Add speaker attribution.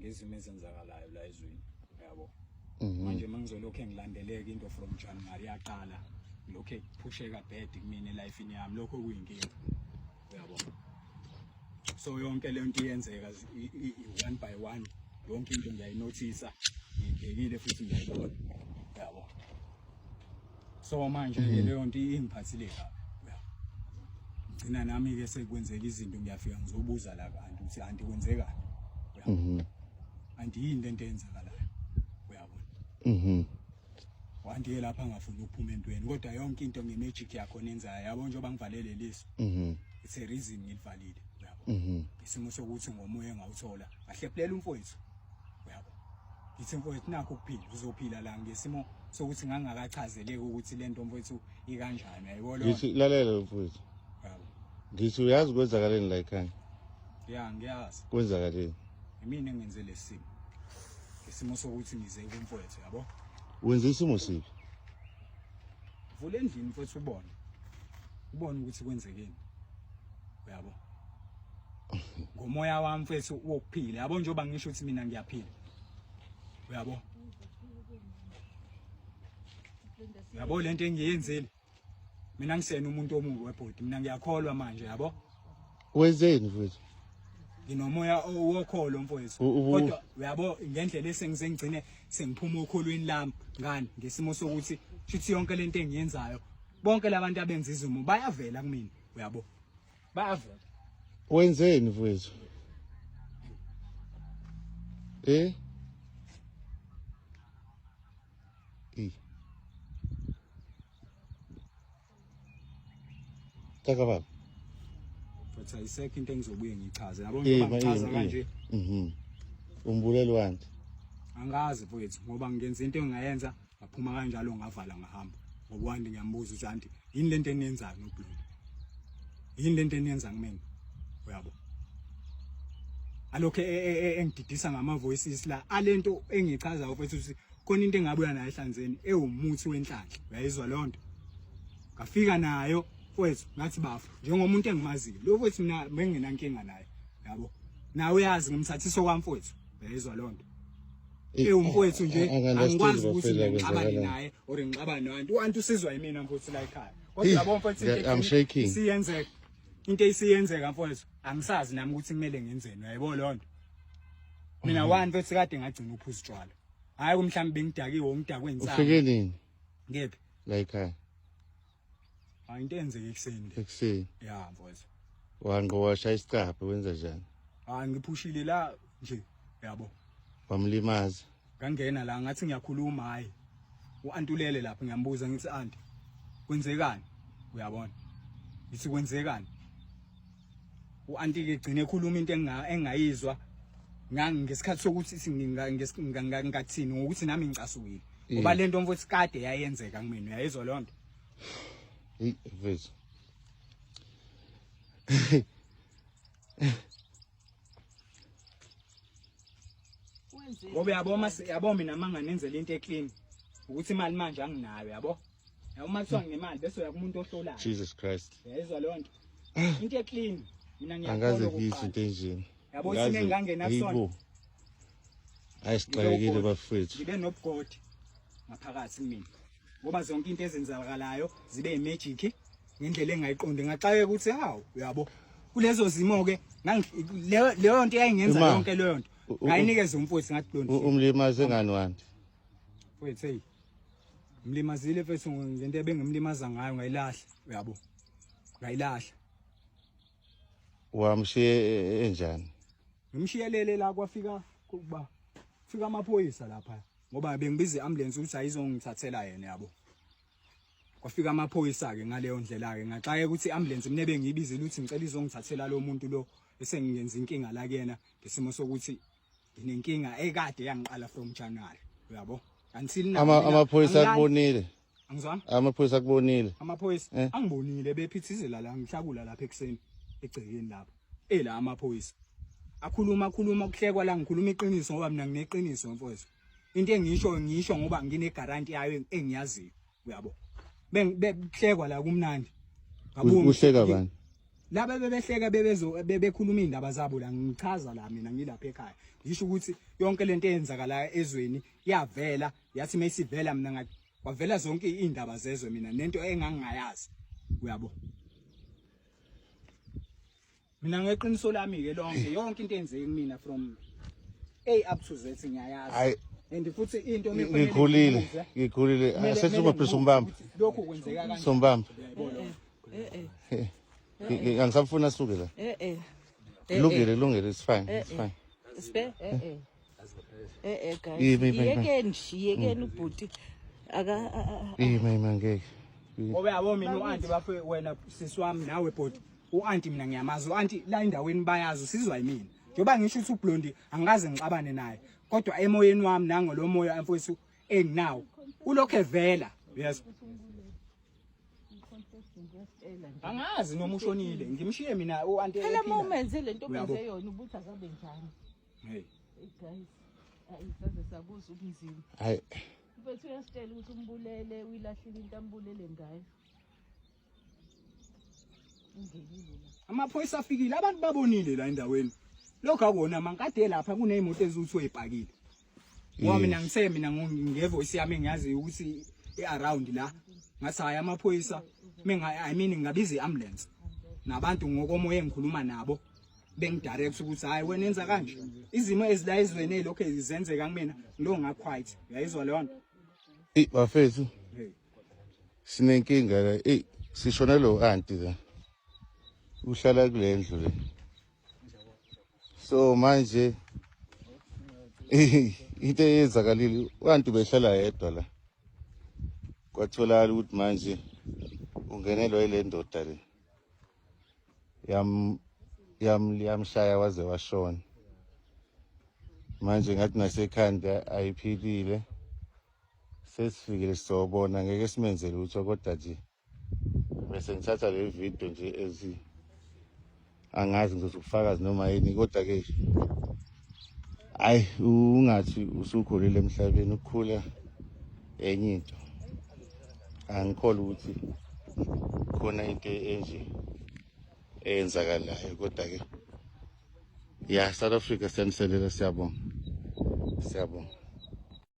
Speaker 1: ngezimo ezenzakalayo la ezweni yabo manje mangizolokho engilandeleka into from January yaqala lokho ephusheka bad kumina elifeini yami lokho kuyinkinga yabo so yonke le nto iyenzeka one by one yonke into ngiyayinothisa ngibhekile futhi ngiyayibona yabo so manje leyo nto ingiphathile kabi ngcina nami ke sekwenzeka izinto ngiyafika ngizobuza la kanti uthi anti kwenzekani uyabona anti yini lento eyenzakalayo uyabona wandiye lapha ngafuna ukuphuma entweni kodwa yonke into ngemagic yakho nenzayo yabo njengoba ngivalele liso it's a reason ngilivalile uyabo isimo sokuthi ngomoya engawuthola ahleplela umfowethu uyabo ngithi mfowethu nakho ukuphila uzophila la ngesimo sokuthi ngangakachazeleke ukuthi lento mfowethu ikanjani ayibona
Speaker 2: ngithi lalela mfowethu
Speaker 1: yabo
Speaker 2: ngithi uyazi kwenzakaleni la ekhaya
Speaker 1: ya ngiyazi
Speaker 2: kwenzakaleni
Speaker 1: mina engenze lesimo ngesimo sokuthi ngize kumfowethu yabo
Speaker 2: wenza isimo siphi
Speaker 1: vule endlini mfowethu ubone ukuthi kwenzekeni uyabo ngomoya wami mfethu wokuphila yabo njengoba ngisho ukuthi mina ngiyaphila uyabo yabo lento engiyenzile mina ngisena umuntu omubi webhodi mina ngiyakholwa manje yabo
Speaker 2: wenzeni mfethu
Speaker 1: nginomoya wokholo mfowethu kodwa uyabo ngendlela esengize ngigcine sengiphuma okholweni lami ngani ngesimo sokuthi shithi yonke lento engiyenzayo bonke labantu abenza izumo bayavela kumina uyabo bayavela
Speaker 2: wenzeni mfethu taka baba
Speaker 1: but ayisekho into engizobuye ngichaze yabo ngoba ngichaza kanje
Speaker 2: umbulelo wanti
Speaker 1: angazi mfowethu ngoba ngenza into engayenza ngaphuma kanjalo ngavala ngahamba ngoba wandi ngiyambuza ukuthi anti yini lento eniyenzayo noBlue yini lento eniyenza kumina uyabo alokho engididisa ngama voices la alento engichaza mfowethu ukuthi khona into engabuya nayo ehlanzeni ewumuthi wenhlanhla uyayizwa lonto ngafika nayo mfowethu ngathi bafu njengomuntu engimaziyo lo mfowethu mina benginankinga naye yabo nawe uyazi ngimthathiso kwamfowethu uyayizwa lonto umfowethu nje angikwazi ukuthi ngixabane naye or ngixabane nabantu uantu usizwa yimina mfowethu la ekhaya kodwa yabo mfowethu into isiyenzeka into isiyenzeka mfowethu angisazi nami ukuthi kumele ngenzeni uyayibona lonto mina one mfowethu kade ngagcina uphuza utshwala hayi kumhlambi bengidakiwe umdakwe insana
Speaker 2: ufike nini
Speaker 1: ngephi
Speaker 2: la ekhaya
Speaker 1: into enzeke ekseni ya mfowethu
Speaker 2: wango washaya isicaphe wenza njani
Speaker 1: ngiphushile la nje yabo
Speaker 2: wamlimaza
Speaker 1: ngangena la ngathi ngiyakhuluma hayi uantulele lapha ngiyambuza ngithi anti kwenzekani uyabona ngithi kwenzekani uanti ke gcine ekhuluma into engayizwa ngesikhathi sokuthi ngingathini ngokuthi nami ngicasukile ngoba lento mfowethu kade yayenzeka kumina uyayizwa lonto
Speaker 2: mfethu
Speaker 1: ngoba yabo mina manganenzela into eclean ukuthi imali manje anginayo yabo uma kuthiwa nginemali bese uyakumuntu ohlolayo
Speaker 2: Jesus Christ
Speaker 1: yayizwa lonto into eclean mina
Speaker 2: angaze ngisho into enjeni
Speaker 1: yabo sine ngangena kusona
Speaker 2: ayisixakekile bafethu
Speaker 1: ngibe nobugodi ngaphakathi kimi ngoba zonke into ezenzakalayo zibe imagic ngendlela engayiqondi ngaxake ukuthi hawo uyabo kulezo zimo ke leyo nto yayingenza yonke leyo nto ngayinikeza umfowethu ngathi lonto
Speaker 2: umlimaze ngani wanti
Speaker 1: mfowethu hey umlimazile mfowethu ngento ebengimlimaza ngayo ngayilahla uyabo ngayilahla
Speaker 2: wamshiye enjani
Speaker 1: ngimshiyelele la kwafika kuba fika amaphoyisa lapha ngoba bengibiza iambulance ukuthi ayizongithathela yena yabo kwafika amaphoyisa ke ngaleyo ndlela ke ngaxaye ukuthi iambulance mina bengiyibizile ukuthi ngicela izongithathela lo muntu lo esengingenza inkinga la kuyena ngesimo sokuthi inenkinga ekade yangiqala from January uyabo until now
Speaker 2: amaphoyisa akubonile
Speaker 1: angizwanga
Speaker 2: amaphoyisa akubonile
Speaker 1: amaphoyisa angibonile bephithizela la ngihlakula lapha ekseni egcekeni lapha la amaphoyisa akhuluma kuhlekwa la ngikhuluma iqiniso ngoba mina ngineqiniso mfowethu into engisho ngoba ngine guarantee yayo engiyaziyo uyabo bekuhlekwa la kumnandi
Speaker 2: uhleka bani
Speaker 1: laba bebehleka bebekhuluma indaba zabo la ngichaza la mina ngilapha ekhaya ngisho ukuthi yonke lento eyenzakala ezweni yavela yathi mayisivela mina ngathi kwavela zonke indaba zezwe mina nento engangayazi uyabo mina ngeqiniso lami ke lonke yonke into eyenzeke kumina from A up to Z ngiyayazi and futhi into
Speaker 2: ngikhulile asethuma phela umbamba
Speaker 1: lokho kwenzeka kanjani
Speaker 2: sombamba ngisafuna suke la lungile it's fine
Speaker 3: guys yekeni ubhuti aka
Speaker 2: ngeke
Speaker 1: Yabo mina uanti bafe wena sisi wami nawe bhodi uanti mina ngiyamazi uanti la endaweni bayazi sizwa yimina njoba ngisho ukuthi uBlondi angikaze ngixabane naye kodwa emoyeni wami nango lo moya mfowethu enginawo ulokho evela yes angazi noma ushonile ngimshiye mina uanti
Speaker 3: phela momenze lento benze yona ubuthi akabe njani
Speaker 1: hey
Speaker 3: guys ayisaze sabuza ubunzima
Speaker 2: hayi
Speaker 3: bese uyasitela ukuthi umbulele uyilahlile into ambulele ngayo
Speaker 1: amaphoyisa afikile abantu babonile la endaweni lokho akubona mankade lapha kunezimoto ezithu ezibhakile ngoba mina mina ngevoice yami ngiyazi ukuthi iaround la ngathi hayi amaphoyisa I mean ngabiza iambulance nabantu ngokomoya engikhuluma nabo bengidirect ukuthi hayi wena enza kanje izimo ezila ezweni elokho ezenzeka kumina lo ngaquite uyayizwa leyo nto
Speaker 2: bafethu sinenkinga la sishona lo auntie la uhlala kule ndlu le so manje into eyenzakalile uanti behlala yedwa la kwatholakala ukuthi manje ungenelwa ile ndoda le yamshaya waze washona manje ngathi nasekhanda ayiphilile sesifikile sizobona ngeke simenzele utho kodwa nje bese ngithatha le video nje angazi ngizokufakaza noma yini kodwa ke hayi ungathi usukhulile emhlabeni ukukhula enye into angikholwa ukuthi khona into enje eyenzakalayo kodwa ke ya South Africa siyaniselela siyabonga